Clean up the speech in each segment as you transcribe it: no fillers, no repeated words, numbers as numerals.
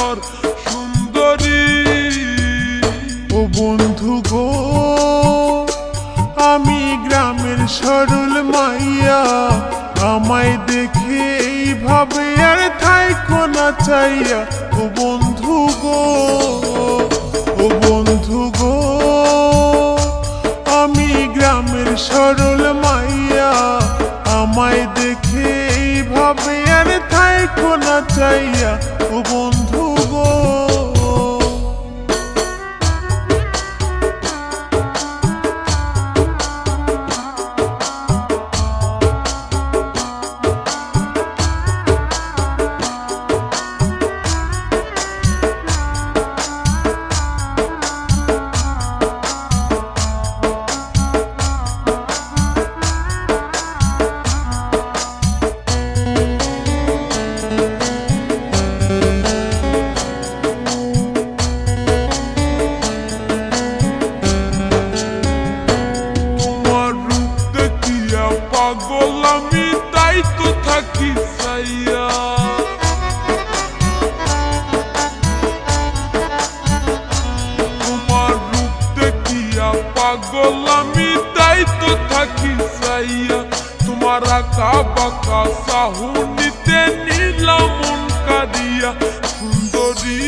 ঝড় সুন্দরী। ও বন্ধু গো, আমি গ্রামের সরল মাইয়া, আমায় দেখে এইভাবে আর থাইকো না চাইয়া। ও বন্ধু গো, ও বন্ধু গো, আমি গ্রামের সরল মাইয়া, আমায় দেখে এইভাবে আর থাইকো না চাইয়া। ও বন্ধু গো, পাগল আমি তাই তো থাকি চাইয়া। তোমার রূপ দেখিয়া পাগল আমি তাই তো থাকি চাইয়া। তোমার আঁকা বাঁকা চাহনিতে নিলাম মন কাঁদিয়া। সুন্দরী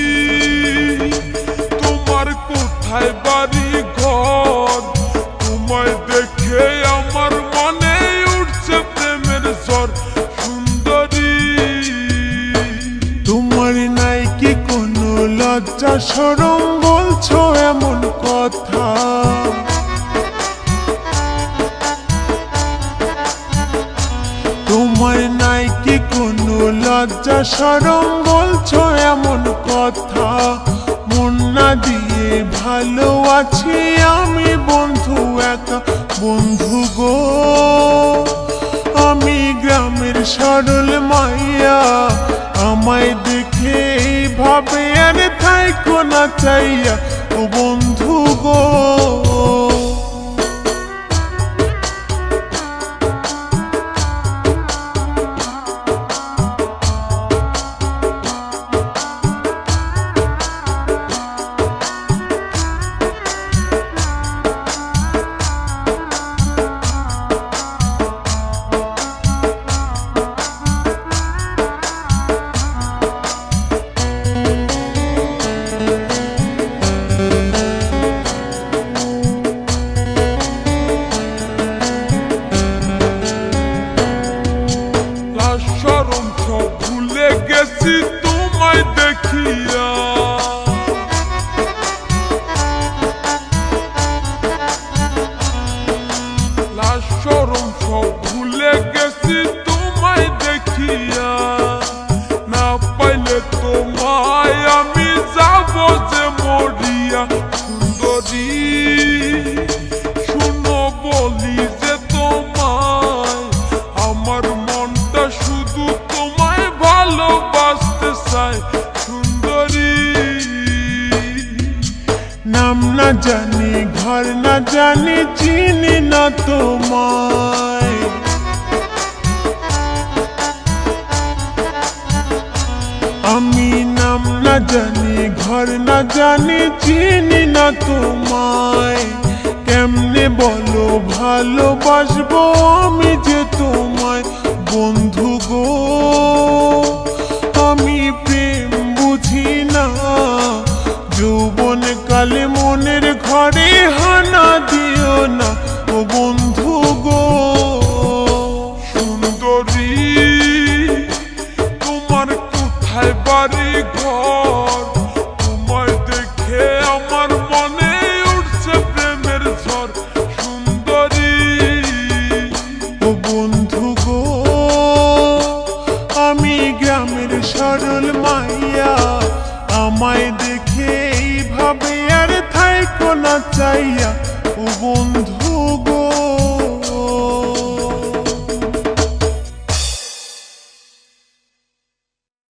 তোমার কোথায় বাড়ি ঘর, তোমায় দেখে আমার মনে উঠছে প্রেমের ঝড় সুন্দরী। তোমার নাই কি কোনো লজ্জা শরম, বলছো এমন কথা? তোমার নাই কি কোনো লজ্জা শরম, বলছো এমন কথা? মন না দিয়ে ভালো আছি আমি বন্ধু একা। বন্ধু গো, আমি গ্রামের সরল মাইয়া, আমায় দেখে এইভাবে আর থাইকো না চাইয়া। ও বন্ধু গো, শরম সব ভুলে গেছি তোমায় দেখিয়া। শরম সব ভুলে গেছি তোমায় দেখিয়া। না পাইলে তোমায় আমি যাব যে মরিয়া। সুন্দরী শুনো বলি যে তোমায়, আমার মনটা শুধু তোমায় ভালোবাসতে চায় সুন্দরী। নাম না জানি ঘর না জানি, চিনি না তোমায়। আমি নাম না জানি ঘর না জানি, চিনি না তোমায়। কেমনে বলো ভালোবাসবো আমি যে তোমায়। বন্ধু গো, আমি প্রেম বুঝি না, যৌবন কালে মনের ঘরে হানা দিও না। ও বন্ধু গো, সুন্দরী তোমার কোথায় বাড়ি ঘর, তোমায় দেখে আমার মনে উঠছে প্রেমের ঝড় সুন্দরী। ও বন্ধু গো, আমি গ্রামের সরল মাইয়া, আমায় দেখে এইভাবে আর থাইকো না চাইয়া। ও বন্ধু